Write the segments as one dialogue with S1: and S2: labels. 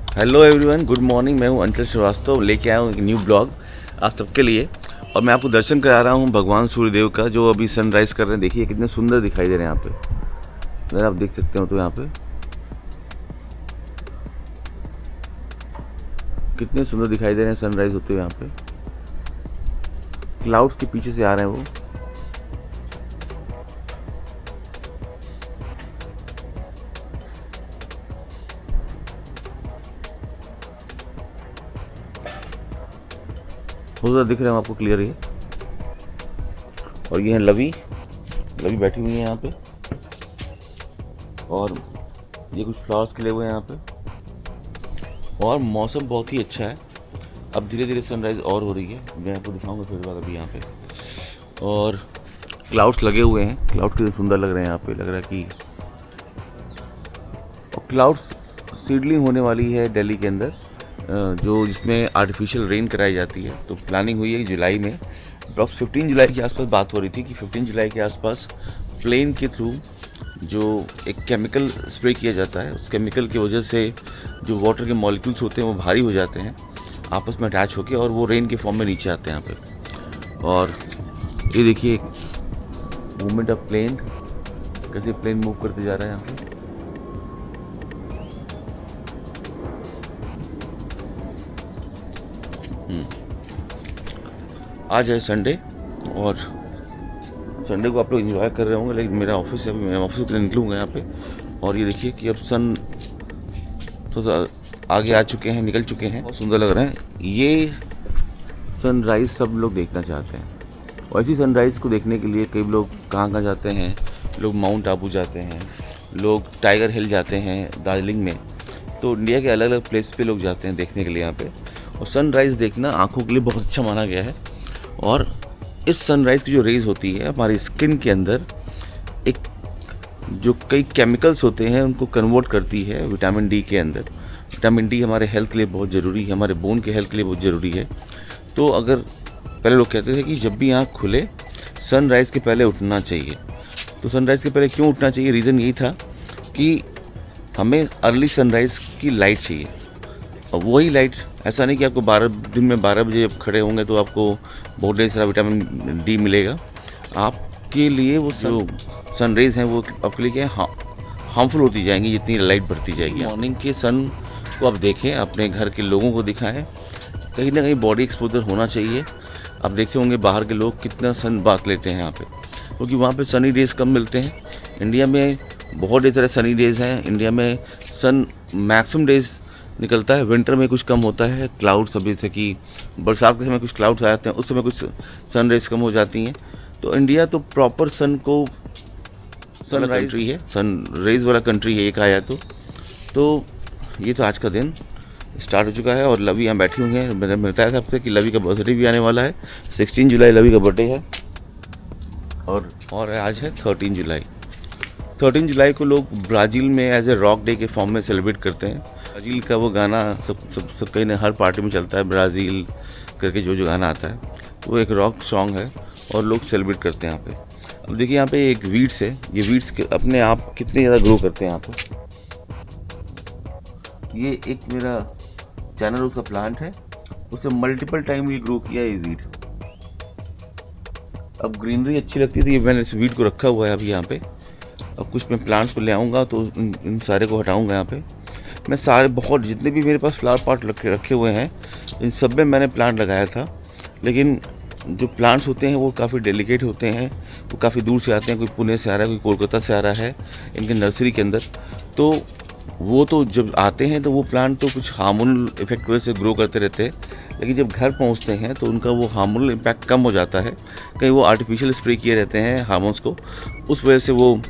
S1: Hello everyone, good morning. मैं हूं अंचल श्रीवास्तव, लेके आया हूं एक न्यू ब्लॉग आप सबके लिए। और मैं आपको दर्शन करा रहा हूं भगवान सूर्यदेव का, जो अभी सनराइज़ कर रहे हैं। देखिए कितने सुंदर दिखाई दे रहे हैं यहाँ पे। अगर आप देख सकते हो तो यहाँ पे कितने सुंदर दिखाई दे रहे हैं सनराइज़ होते हुए। यहाँ पे क्लाउड्स के पीछे से आ रहे हैं वो। बहुत ज़्यादा दिख रहे हैं आपको क्लियर ये। और ये है लवी बैठी हुई है यहाँ पे। और ये कुछ फ्लावर्स खिले हुए हैं यहाँ पे। और मौसम बहुत ही अच्छा है। अब धीरे धीरे सनराइज़ और हो रही है। मैं आपको दिखाऊंगा फिर बाद अभी यहाँ पे। और क्लाउड्स लगे हुए हैं। क्लाउड्स कितने सुंदर लग रहे हैं यहाँ पे। लग रहा है कि और क्लाउड्स सीडलिंग होने वाली है दिल्ली के अंदर, जो जिसमें आर्टिफिशियल रेन कराई जाती है। तो प्लानिंग हुई है जुलाई में। अप्रॉक्स 15 जुलाई के आसपास बात हो रही थी कि 15 जुलाई के आसपास प्लेन के थ्रू जो एक केमिकल स्प्रे किया जाता है, उस केमिकल की वजह से जो वाटर के मॉलिक्यूल्स होते हैं वो भारी हो जाते हैं आपस में अटैच होके, और वो रेन के फॉर्म में नीचे आते हैं यहाँ पे। और ये देखिए मूवमेंट ऑफ प्लेन, कैसे प्लेन मूव करते जा रहा है यहाँ पे। आज है संडे, और संडे को आप लोग एंजॉय कर रहे होंगे, लेकिन मेरा ऑफिस है। अभी मैं ऑफिस के लिए निकलूँगा यहाँ पे। और ये देखिए कि अब सन तो आगे आ चुके हैं, निकल चुके हैं। बहुत सुंदर लग रहे हैं। ये सनराइज़ सब लोग देखना चाहते हैं। और इसी सनराइज़ को देखने के लिए कई लोग कहाँ कहाँ जाते हैं। लोग माउंट आबू जाते हैं, लोग टाइगर हिल जाते हैं दार्जिलिंग में। तो इंडिया के अलग अलग प्लेस पे लोग जाते हैं देखने के लिए यहाँ पे। और सनराइज़ देखना आँखों के लिए बहुत अच्छा माना गया है। और इस सनराइज़ की जो रेज़ होती है हमारी स्किन के अंदर एक जो कई केमिकल्स होते हैं उनको कन्वर्ट करती है विटामिन डी के अंदर। विटामिन डी हमारे हेल्थ के लिए बहुत ज़रूरी है, हमारे बोन के हेल्थ के लिए बहुत ज़रूरी है। तो अगर पहले लोग कहते थे कि जब भी आँख खुले सनराइज़ के पहले उठना चाहिए। तो सनराइज़ के पहले क्यों उठना चाहिए? रीज़न यही था कि हमें अर्ली सनराइज़ की लाइट चाहिए। और वही लाइट, ऐसा नहीं कि आपको दिन में 12 बजे जब खड़े होंगे तो आपको बहुत ढेर सारा विटामिन डी मिलेगा। आपके लिए वो जो सन रेज़ हैं वो आपके लिए क्या है, हार्मफुल होती जाएंगी जितनी लाइट बढ़ती जाएगी। मॉर्निंग के सन को आप देखें, अपने घर के लोगों को दिखाएं। कहीं ना कहीं बॉडी एक्सपोजर होना चाहिए। आप देखते होंगे बाहर के लोग कितना सन बात लेते हैं यहाँ पे, क्योंकि वहाँ पे सनी डेज़ कम मिलते हैं। इंडिया में बहुत ढेर सारे सनी डेज़ हैं। इंडिया में सन मैक्सिमम डेज़ निकलता है, विंटर में कुछ कम होता है। क्लाउड्स अभी जैसे कि बरसात के समय कुछ क्लाउड्स आ जाते हैं, उस समय कुछ सन रेज कम हो जाती हैं। तो इंडिया तो प्रॉपर सन कंट्री है, सन रेज वाला कंट्री है एक आया तो ये तो आज का दिन स्टार्ट हो चुका है। और लवी यहाँ बैठी हुई हैं। मैंने बताया था आपसे कि लवी का बर्थडे भी आने वाला है। 16 जुलाई लवी का बर्थडे है। और आज है 13 जुलाई। 13 जुलाई को लोग ब्राज़ील में एज ए रॉक डे के फॉर्म में सेलिब्रेट करते हैं। ब्राज़ील का वो गाना सब कहीं हर पार्टी में चलता है, ब्राज़ील करके जो गाना आता है वो एक रॉक सॉन्ग है और लोग सेलिब्रेट करते हैं यहाँ पे। अब देखिए यहाँ पे एक वीड्स है। ये वीड्स अपने आप कितने ज़्यादा ग्रो करते हैं यहाँ पे। ये एक मेरा चैनल उसका प्लांट है, उसे मल्टीपल टाइम ये ग्रो किया ये वीड। अब ग्रीनरी अच्छी लगती थी, मैंने इस वीड को रखा हुआ है अभी यहाँ पे। अब कुछ मैं प्लांट्स को ले आऊँगा तो इन सारे को हटाऊँगा यहाँ पे। मैं सारे बहुत जितने भी मेरे पास फ्लावर पॉट रखे हुए हैं इन सब में मैंने प्लांट लगाया था। लेकिन जो प्लांट्स होते हैं वो काफ़ी डेलिकेट होते हैं, वो काफ़ी दूर से आते हैं। कोई पुणे से आ रहा है, कोई कोलकाता से आ रहा है इनके नर्सरी के अंदर। तो वो तो जब आते हैं तो वो प्लांट तो कुछ हार्मोनल इफेक्ट की वजह से ग्रो करते रहते हैं, लेकिन जब घर पहुंचते हैं तो उनका वो हार्मोनल इम्पैक्ट कम हो जाता है। कहीं वो आर्टिफिशियल स्प्रे किए रहते हैं हार्मोन्स को, उस वजह से वो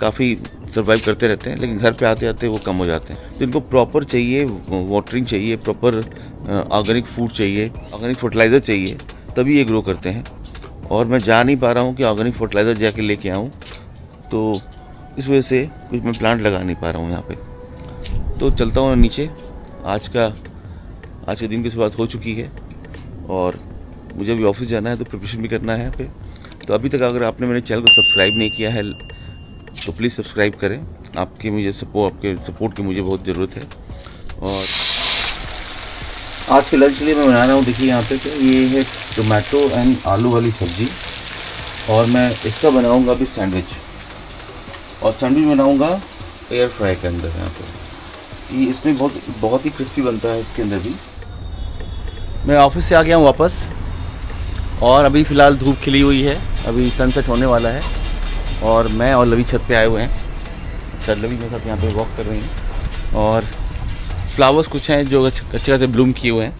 S1: काफ़ी सर्वाइव करते रहते हैं, लेकिन घर पे आते आते वो कम हो जाते हैं। तो इनको प्रॉपर चाहिए वाटरिंग चाहिए, प्रॉपर ऑर्गेनिक फूड चाहिए, ऑर्गेनिक फर्टिलाइज़र चाहिए, तभी ये ग्रो करते हैं। और मैं जा नहीं पा रहा हूँ कि ऑर्गेनिक फर्टिलाइज़र जाके लेके आऊँ, तो इस वजह से कुछ मैं प्लांट लगा नहीं पा रहा हूँ यहाँ पे। तो चलता हूँ नीचे। आज के दिन की शुरुआत हो चुकी है और मुझे अभी ऑफिस जाना है, तो प्रिपरेशन भी करना है यहाँ पे। तो अभी तक अगर आपने मेरे चैनल को सब्सक्राइब नहीं किया है तो प्लीज़ सब्सक्राइब करें। आपके सपोर्ट की मुझे बहुत ज़रूरत है। और आज के लंच के लिए मैं बना रहा हूँ, देखिए यहाँ पे, तो ये है टोमेटो एंड आलू वाली सब्ज़ी, और मैं इसका बनाऊँगा अभी सैंडविच, और सैंडविच बनाऊँगा एयर फ्राई के अंदर। यहाँ पे ये इसमें बहुत ही क्रिस्पी बनता है इसके अंदर भी। मैं ऑफिस से आ गया हूँ वापस, और अभी फ़िलहाल धूप खिली हुई है, अभी सनसेट होने वाला है, और मैं और लवी छत पे आए हुए हैं। अच्छा, लवी मेरे साथ यहाँ पे वॉक कर रही हैं, और फ्लावर्स कुछ हैं जो अच्छे खासे ब्लूम किए हुए हैं,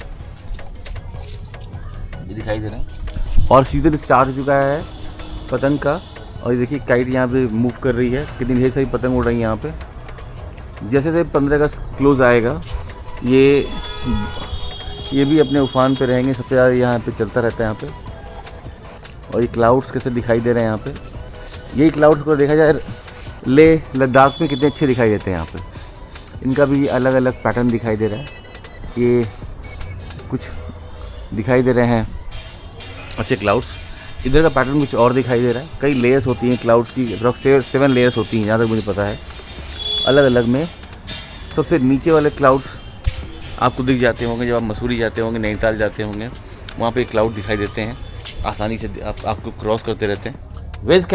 S1: ये दिखाई दे रहे हैं। और सीज़न स्टार्ट हो चुका है पतंग का, और ये देखिए काइट यहाँ पे मूव कर रही है, कितनी ढेर सारी पतंग उड़ रही है यहाँ पे। जैसे जैसे 15 अगस्त क्लोज आएगा, ये भी अपने उफान पे रहेंगे, सबसे ज़्यादा यहाँ पे चलता रहता है यहाँ पे। और ये क्लाउड्स कैसे दिखाई दे रहे हैं यहाँ पे, यही क्लाउड्स को देखा जाए लेह लद्दाख में कितने अच्छे दिखाई देते हैं यहाँ पे। इनका भी अलग अलग पैटर्न दिखाई दे रहा है, ये कुछ दिखाई दे रहे हैं अच्छे क्लाउड्स। इधर का पैटर्न कुछ और दिखाई दे रहा है, कई लेयर्स होती हैं क्लाउड्स की, अप्रॉक्स 7 लेयर्स होती हैं जहाँ तक मुझे पता है, अलग अलग में। सबसे नीचे वाले क्लाउड्स आपको दिख जाते होंगे जब आप मसूरी जाते होंगे, नैनीताल जाते होंगे, वहाँ पे क्लाउड दिखाई देते हैं, आसानी से आपको क्रॉस करते रहते हैं। वेज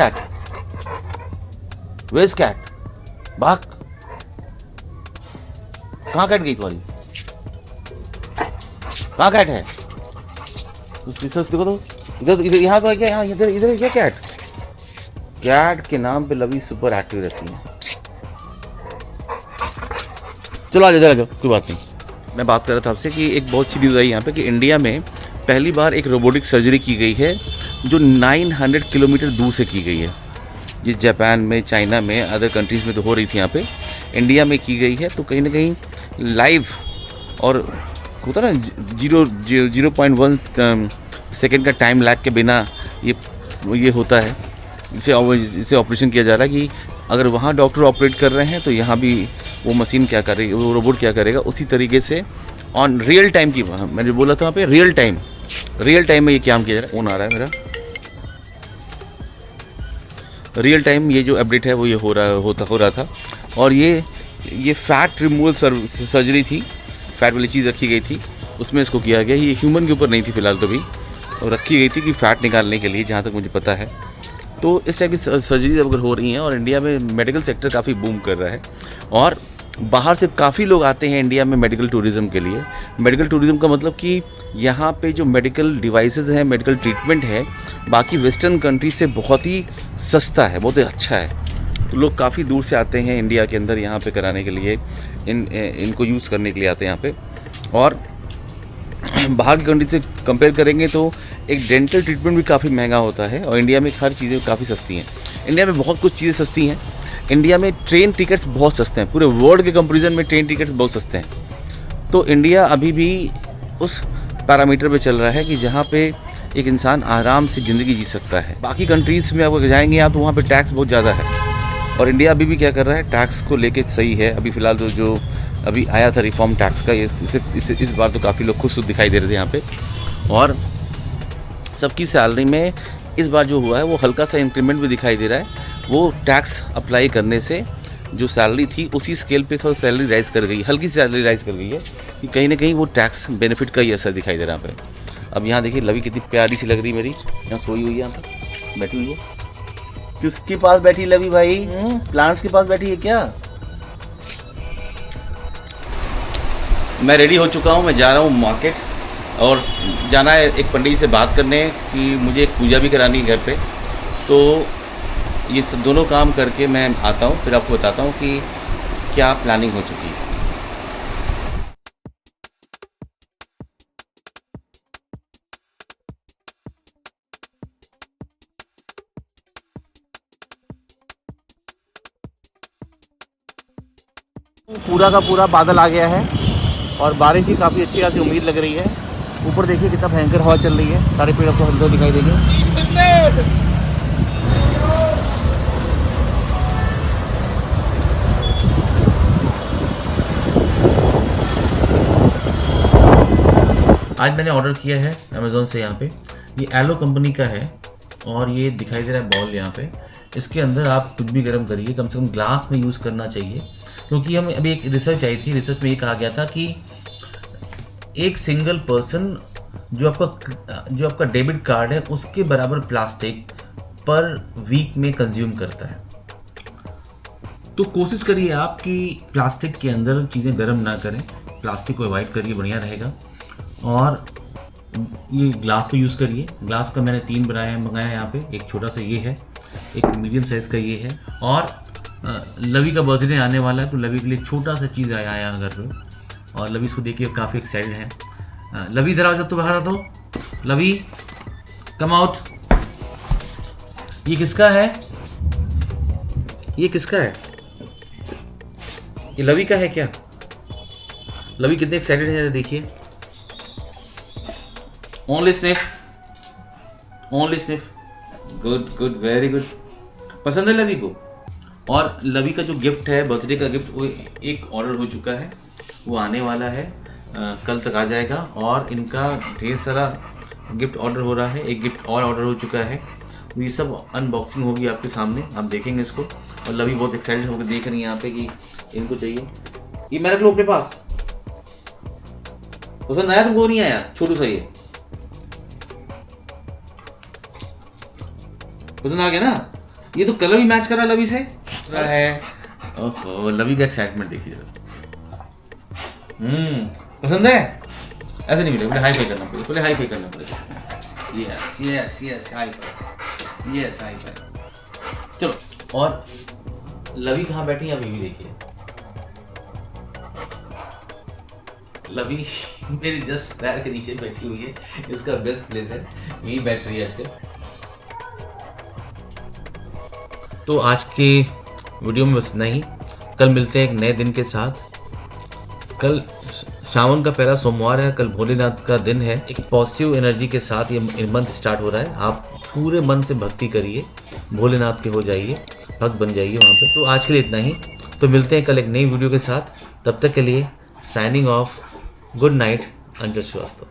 S1: कैट भाग, कहाँ कैट गई तुम्हारी, कहाँ कैट है? देखो तो, इधर यहाँ तो क्या, यहाँ इधर क्या कैट के नाम पे लवी सुपर एक्टिव रहती है। चलो आ जाओ, कोई बात नहीं। मैं बात कर रहा था आपसे कि एक बहुत अच्छी न्यूज़ आई यहाँ पे कि इंडिया में पहली बार एक रोबोटिक सर्जरी की गई है जो 900 किलोमीटर दूर से की गई है। ये जापान में, चाइना में, अदर कंट्रीज़ में तो हो रही थी, यहाँ पे इंडिया में की गई है। तो कहीं ना कहीं लाइव और होता ना 0.1 सेकेंड का टाइम लैग के बिना ये होता है, इसे ऑपरेशन किया जा रहा है कि अगर वहाँ डॉक्टर ऑपरेट कर रहे हैं तो यहाँ भी वो मशीन क्या कर रही है, वो रोबोट क्या करेगा, उसी तरीके से ऑन रियल टाइम की, मैंने बोला था वहाँ पे रियल टाइम में ये काम किया जा रहा है। फोन आ रहा है मेरा, रियल टाइम ये जो अपडेट है वो ये हो रहा था। और ये फैट रिमूवल सर्जरी थी, फैट वाली चीज़ रखी गई थी, उसमें इसको किया गया। ये ह्यूमन के ऊपर नहीं थी फिलहाल, तो भी और रखी गई थी कि फ़ैट निकालने के लिए, जहाँ तक मुझे पता है। तो इस टाइप की सर्जरी अगर हो रही हैं, और इंडिया में मेडिकल सेक्टर काफ़ी बूम कर रहा है, और बाहर से काफ़ी लोग आते हैं इंडिया में मेडिकल टूरिज़्म के लिए। मेडिकल टूरिज़्म का मतलब कि यहाँ पे जो मेडिकल डिवाइसेस हैं, मेडिकल ट्रीटमेंट है, बाकी वेस्टर्न कंट्री से बहुत ही सस्ता है, बहुत ही अच्छा है। तो लोग काफ़ी दूर से आते हैं इंडिया के अंदर यहाँ पे कराने के लिए, इनको यूज़ करने के लिए आते हैं यहाँ पे। और बाहर की कंट्री से कंपेयर करेंगे तो एक डेंटल ट्रीटमेंट भी काफ़ी महंगा होता है, और इंडिया में हर चीज़ें काफ़ी सस्ती हैं। इंडिया में बहुत कुछ चीज़ें सस्ती हैं। इंडिया में ट्रेन टिकट्स बहुत सस्ते हैं, पूरे वर्ल्ड के कंपैरिजन में ट्रेन टिकट्स बहुत सस्ते हैं। तो इंडिया अभी भी उस पैरामीटर पे चल रहा है कि जहाँ पे एक इंसान आराम से ज़िंदगी जी सकता है। बाकी कंट्रीज़ में आप जाएंगे आप तो वहाँ पे टैक्स बहुत ज़्यादा है, और इंडिया अभी भी क्या कर रहा है, टैक्स को लेके सही है। अभी फ़िलहाल तो जो अभी आया था रिफॉर्म टैक्स का, इस बार तो काफ़ी लोग खुश दिखाई दे रहे थे यहाँ पे। और सबकी सैलरी में इस बार जो हुआ है वो हल्का सा इंक्रीमेंट भी दिखाई दे रहा है। वो टैक्स अप्लाई करने से जो सैलरी थी उसी स्केल पे थोड़ा सैलरी राइज़ कर गई, हल्की सैलरी राइज़ कर गई है, कि कहीं ना कहीं वो टैक्स बेनिफिट का ही असर दिखाई दे रहा है यहाँ पे। अब यहाँ देखिए लवी कितनी प्यारी सी लग रही मेरी, यहाँ सोई हुई है, यहाँ पर बैठी हुई है। किसके पास बैठी लवी भाई? प्लांट्स के पास बैठी है क्या? मैं रेडी हो चुका हूँ, मैं जा रहा हूँ मार्केट, और जाना है एक पंडित जी से बात करने कि मुझे एक पूजा भी करानी है घर पे। तो ये सब दोनों काम करके मैं आता हूँ, फिर आपको बताता हूँ कि क्या प्लानिंग हो चुकी है। पूरा का पूरा बादल आ गया है, और बारिश की काफ़ी अच्छी खासी उम्मीद लग रही है। ऊपर देखिए कितना भयंकर हवा चल रही है, सारे पेड़ आपको हल्का दिखाई देंगे। आज मैंने ऑर्डर किया है अमेज़ोन से, यहाँ पे ये एलो कंपनी का है, और ये दिखाई दे रहा है बॉल यहाँ पे। इसके अंदर आप कुछ भी गर्म करिए, कम से कम ग्लास में यूज़ करना चाहिए, क्योंकि हम अभी एक रिसर्च आई थी, रिसर्च में ये कहा गया था कि
S2: एक सिंगल पर्सन जो आपका डेबिट कार्ड है उसके बराबर प्लास्टिक पर वीक में कंज्यूम करता है। तो कोशिश करिए आप कि प्लास्टिक के अंदर चीज़ें गर्म ना करें, प्लास्टिक को अवॉइड करिए, बढ़िया रहेगा। और ये ग्लास को यूज़ करिए। ग्लास का मैंने 3 मंगाया है यहाँ पे, एक छोटा सा ये है, एक मीडियम साइज़ का ये है, और लवी का बर्थडे आने वाला है तो लवी के लिए छोटा सा चीज़ आया घर पे, और लवी इसको देख के काफ़ी एक्साइटेड है। लवी इधर आओ, जब तो बाहर आ, तो लवी कम आउट। ये किसका है? ये किसका है? ये लवी का है क्या? लवी कितने एक्साइटेड है, देखिए। Only sniff, only sniff. Good good, very good. पसंद है लवी को। और लवी का जो गिफ्ट है, बर्थडे का गिफ्ट, वो एक ऑर्डर हो चुका है, वो आने वाला है, कल तक आ जाएगा। और इनका ढेर सारा गिफ्ट ऑर्डर हो रहा है, एक गिफ्ट और ऑर्डर हो चुका है। तो ये सब अनबॉक्सिंग होगी आपके सामने, आप देखेंगे इसको। और लवी बहुत एक्साइटेड होकर देख रही है यहाँ पे कि इनको चाहिए। ये मैं रख लूँ अपने पास? पसंद आया तुमको? नहीं आया? छोटू सा ये पसंद आ गया ना? ये तो कलर भी मैच कर रहा है लवी से है। ओहो, लवी का एक्साइटमेंट देखिए जरा। पसंद है? ऐसे नहीं मिलेगा, हाई फाई करना पड़ेगा, पहले हाई फाई करना पड़ेगा। Yes yes yes, hi fi, yes hi fi. चलो, और लवी कहाँ बैठी है अभी भी देखिए। लवी मेरे जस्ट पैर के नीचे बैठी हुई है, इसका बेस्ट प्लेस है, यही बैठ रही है आजकल। तो आज के वीडियो में बस इतना ही। कल मिलते हैं एक नए दिन के साथ। कल सावन का पहला सोमवार है, कल भोलेनाथ का दिन है। एक पॉजिटिव एनर्जी के साथ ये मंथ स्टार्ट हो रहा है। आप पूरे मन से भक्ति करिए, भोलेनाथ के हो जाइए, भक्त बन जाइए वहाँ पे। तो आज के लिए इतना ही। तो मिलते हैं कल एक नई वीडियो के साथ। तब तक के लिए signing off, good night, Anjal Srivastava.